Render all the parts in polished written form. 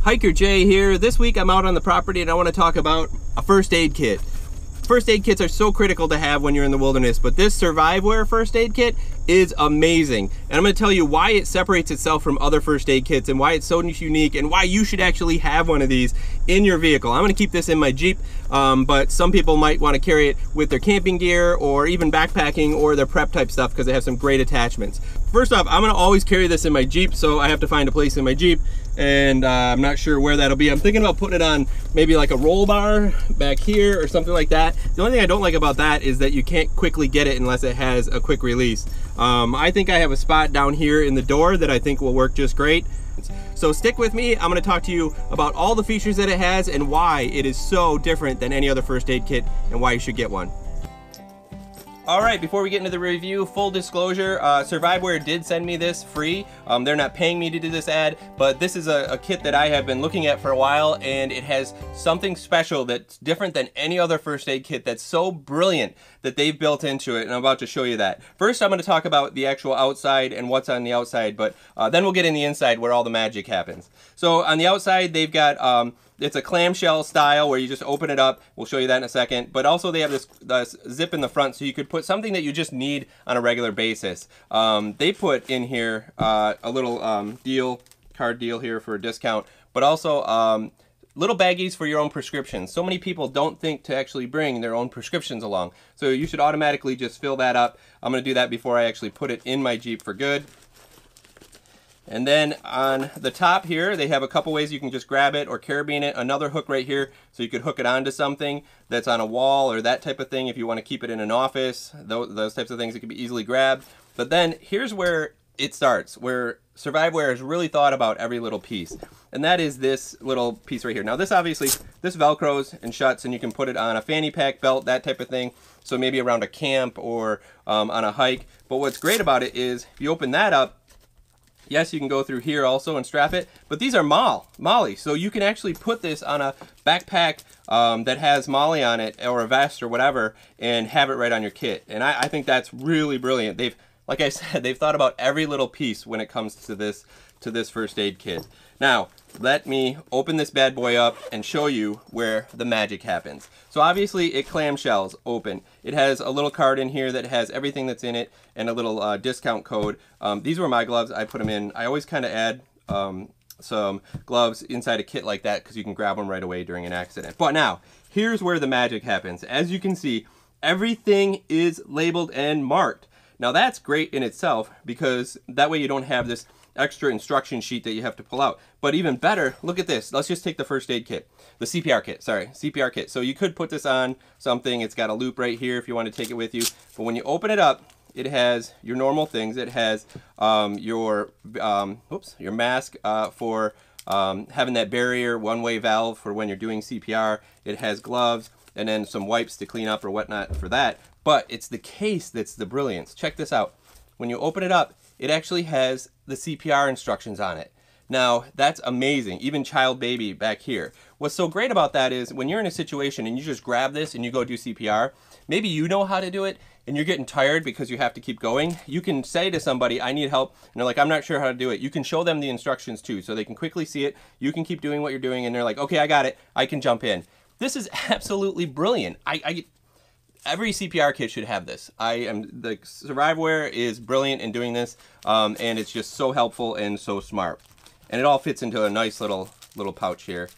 Hikerj here. This week I'm out on the property and I want to talk about a first aid kit. First aid kits are so critical to have when you're in the wilderness, but this Surviveware first aid kit is amazing. And I'm going to tell you why it separates itself from other first aid kits and why it's so unique and why you should actually have one of these in your vehicle. I'm going to keep this in my Jeep, but some people might want to carry it with their camping gear or even backpacking or their prep type stuff because they have some great attachments. First off, I'm going to always carry this in my Jeep, so I have to find a place in my Jeep, and I'm not sure where that'll be. I'm thinking about putting it on maybe like a roll bar back here or something like that. The only thing I don't like about that is that you can't quickly get it unless it has a quick release. I think I have a spot down here in the door that I think will work just great. So stick with me. I'm going to talk to you about all the features that it has and why it is so different than any other first aid kit and why you should get one. All right, before we get into the review, full disclosure, Surviveware did send me this free. They're not paying me to do this ad, but this is a kit that I have been looking at for a while, and it has something special that's different than any other first aid kit that's so brilliant that they've built into it, and I'm about to show you that. First, I'm going to talk about the actual outside and what's on the outside, but then we'll get in the inside where all the magic happens. So on the outside, they've got it's a clamshell style where you just open it up. We'll show you that in a second. But also they have this zip in the front so you could put something that you just need on a regular basis. They put in here a little card deal here for a discount, but also little baggies for your own prescriptions. So many people don't think to actually bring their own prescriptions along. So you should automatically just fill that up. I'm going to do that before I actually put it in my Jeep for good. And then on the top here, they have a couple ways you can just grab it or carabine it. Another hook right here, so you could hook it onto something that's on a wall or that type of thing if you want to keep it in an office. Those types of things, it can be easily grabbed. But then here's where it starts, where Surviveware has really thought about every little piece. And that is this little piece right here. Now this obviously, this Velcros and shuts, and you can put it on a fanny pack, belt, that type of thing. So maybe around a camp or on a hike. But what's great about it is if you open that up, yes, you can go through here also and strap it, but these are MOLLE, so you can actually put this on a backpack that has MOLLE on it, or a vest or whatever, and have it right on your kit. And I think that's really brilliant. They've, like I said, they've thought about every little piece when it comes to this first aid kit. Now, let me open this bad boy up and show you where the magic happens. So obviously it clamshells open. It has a little card in here that has everything that's in it and a little discount code. These were my gloves. I put them in. I always kind of add some gloves inside a kit like that because you can grab them right away during an accident. But now, here's where the magic happens. As you can see, everything is labeled and marked. Now that's great in itself because that way you don't have this extra instruction sheet that you have to pull out. But even better, look at this. Let's just take the first aid kit. The CPR kit, sorry, CPR kit. So you could put this on something. It's got a loop right here if you want to take it with you. But when you open it up, it has your normal things. It has your mask for having that barrier one-way valve for when you're doing CPR. It has gloves and then some wipes to clean up or whatnot for that. But it's the case that's the brilliance. Check this out. When you open it up, it actually has the CPR instructions on it. Now, that's amazing. Even child baby back here. What's so great about that is when you're in a situation and you just grab this and you go do CPR, maybe you know how to do it and you're getting tired because you have to keep going. You can say to somebody, I need help, and they're like, I'm not sure how to do it. You can show them the instructions too, so they can quickly see it. You can keep doing what you're doing, and they're like, okay, I got it. I can jump in. This is absolutely brilliant. Every CPR kit should have this. The Surviveware is brilliant in doing this, and it's just so helpful and so smart. And it all fits into a nice little pouch here,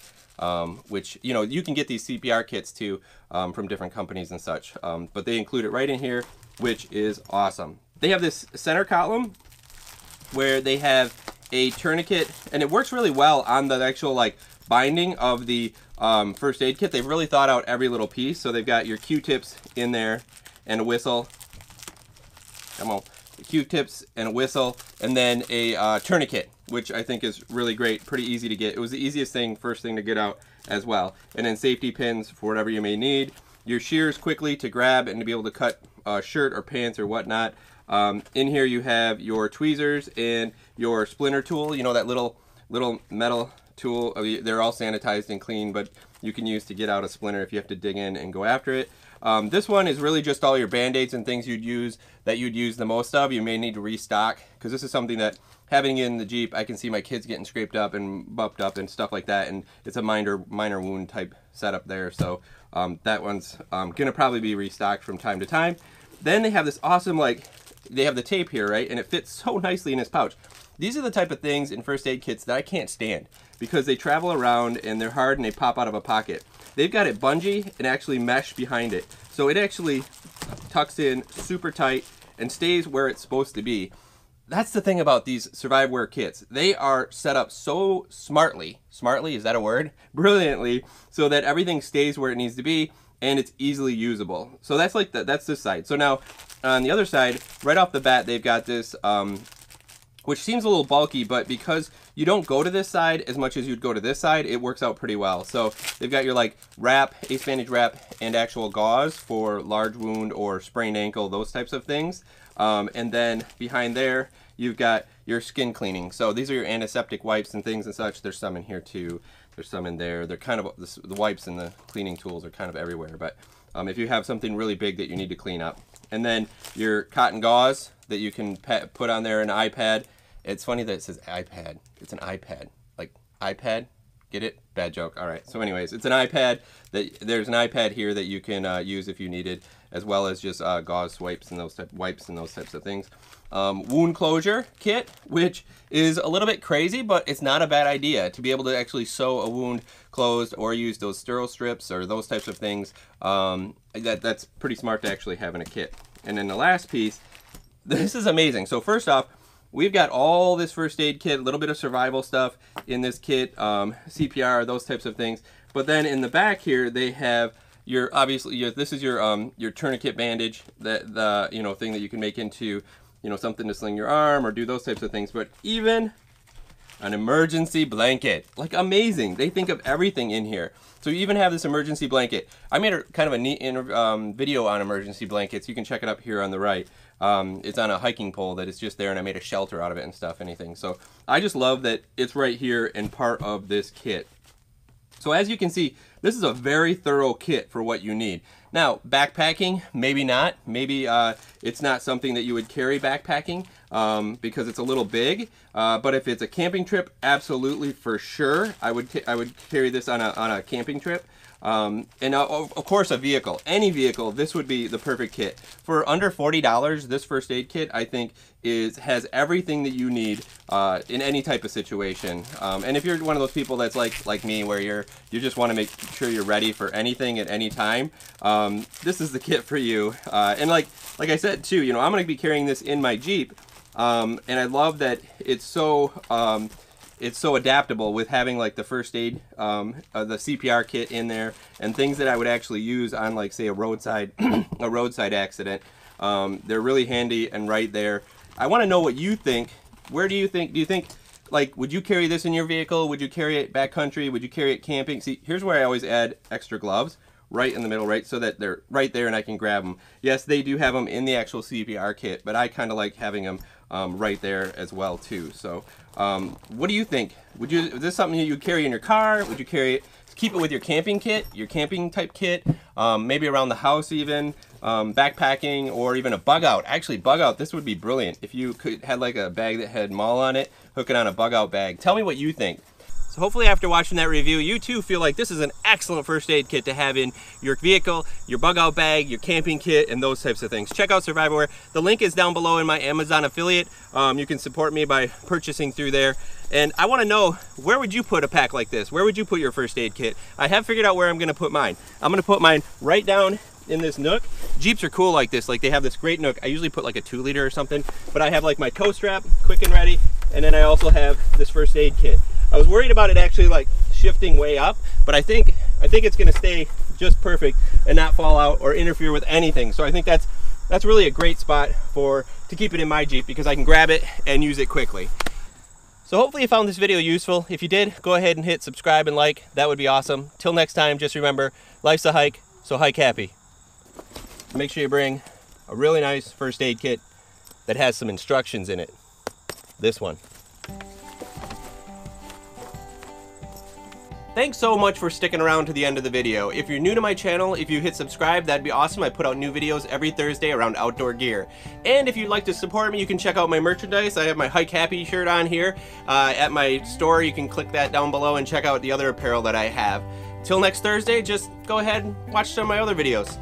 which, you know, you can get these CPR kits too from different companies and such, but they include it right in here, which is awesome. They have this center column where they have a tourniquet, and it works really well on the actual like binding of the first aid kit. They've really thought out every little piece. So they've got your Q-tips in there and a whistle. Come on, the Q-tips and a whistle, and then a tourniquet, which I think is really great. Pretty easy to get. It was the easiest thing, first thing to get out as well. And then safety pins for whatever you may need. Your shears quickly to grab and to be able to cut shirt or pants or whatnot. In here you have your tweezers and your splinter tool. You know, that little metal tool. They're all sanitized and clean, but you can use to get out a splinter if you have to dig in and go after it. This one is really just all your band-aids and things you'd use the most of. You may need to restock because this is something that having it in the Jeep, I can see my kids getting scraped up and bumped up and stuff like that, and it's a minor wound type setup there. So that one's gonna probably be restocked from time to time. Then they have this awesome, like, they have the tape here, right? And it fits so nicely in this pouch. These are the type of things in first aid kits that I can't stand because they travel around and they're hard and they pop out of a pocket. They've got it bungee and actually mesh behind it. So it actually tucks in super tight and stays where it's supposed to be. That's the thing about these Surviveware kits. They are set up so smartly, is that a word? Brilliantly, so that everything stays where it needs to be and it's easily usable. So that's like that's this side. So now on the other side, right off the bat, they've got this, which seems a little bulky, but because you don't go to this side as much as you'd go to this side, it works out pretty well. So they've got your like wrap, ace bandage wrap, and actual gauze for large wound or sprained ankle, those types of things. And then behind there, you've got your skin cleaning. So these are your antiseptic wipes and things and such. There's some in here too. There's some in there. They're kind of, the wipes and the cleaning tools are kind of everywhere. But if you have something really big that you need to clean up. And then your cotton gauze that you can put on there, an iPad. It's funny that it says iPad. It's an iPad. Like iPad? Get it? Bad joke. All right. So anyways, it's an iPad. There's an iPad here that you can use if you needed, as well as just gauze wipes and those types of things. Wound closure kit, which is a little bit crazy, but it's not a bad idea to be able to actually sew a wound closed or use those sterile strips or those types of things. That's pretty smart to actually have in a kit. And then the last piece, this is amazing. So first off, we've got all this first aid kit, a little bit of survival stuff in this kit, CPR, those types of things. But then in the back here, they have your, obviously, this is your tourniquet bandage, the thing that you can make into, something to sling your arm or do those types of things. But even an emergency blanket, like amazing. They think of everything in here. So you even have this emergency blanket. I made a kind of a neat video on emergency blankets. You can check it up here on the right. It's on a hiking pole that is just there, and I made a shelter out of it and stuff, anything. So I just love that it's right here and part of this kit. So as you can see, this is a very thorough kit for what you need. Now, backpacking, maybe not. Maybe it's not something that you would carry backpacking because it's a little big. But if it's a camping trip, absolutely, for sure, I would carry this on a camping trip. And of course, a vehicle. Any vehicle, this would be the perfect kit. For under $40, this first aid kit, I think, has everything that you need in any type of situation. And if you're one of those people that's like me, where you just want to make sure you're ready for anything at any time, this is the kit for you. And like I said too, I'm going to be carrying this in my Jeep, and I love that it's so adaptable with having like the first aid, the CPR kit in there, and things that I would actually use on, like, say, a roadside accident. They're really handy and right there. I want to know what you think. Where do you think, like, would you carry this in your vehicle? Would you carry it backcountry? Would you carry it camping? See, here's where I always add extra gloves, right in the middle, right, so that they're right there and I can grab them. Yes, they do have them in the actual CPR kit, but I kind of like having them right there as well too. So what do you think? Is this something you would carry in your car? Would you carry it, keep it with your camping kit, your camping type kit, maybe around the house even, backpacking, or even a bug out? Actually, bug out, this would be brilliant. If you had like a bag that had Mall on it, hook it on a bug out bag. Tell me what you think. So hopefully after watching that review, you too feel like this is an excellent first aid kit to have in your vehicle, your bug out bag, your camping kit, and those types of things. Check out Surviveware. The link is down below in my Amazon affiliate. You can support me by purchasing through there. And I want to know, where would you put a pack like this? Where would you put your first aid kit? I have figured out where I'm going to put mine. I'm going to put mine right down in this nook. Jeeps are cool like this. Like, they have this great nook. I usually put like a 2-liter or something, but I have like my tow strap, quick and ready, and then I also have this first aid kit. I was worried about it actually like shifting way up, but I think it's going to stay just perfect and not fall out or interfere with anything. So I think that's really a great spot to keep it in my Jeep, because I can grab it and use it quickly. So hopefully you found this video useful. If you did, go ahead and hit subscribe and like. That would be awesome. Till next time, just remember, life's a hike, so hike happy. Make sure you bring a really nice first aid kit that has some instructions in it. This one. Thanks so much for sticking around to the end of the video. If you're new to my channel, if you hit subscribe, that'd be awesome. I put out new videos every Thursday around outdoor gear. And if you'd like to support me, you can check out my merchandise. I have my Hike Happy shirt on here at my store. You can click that down below and check out the other apparel that I have. Till next Thursday, just go ahead and watch some of my other videos.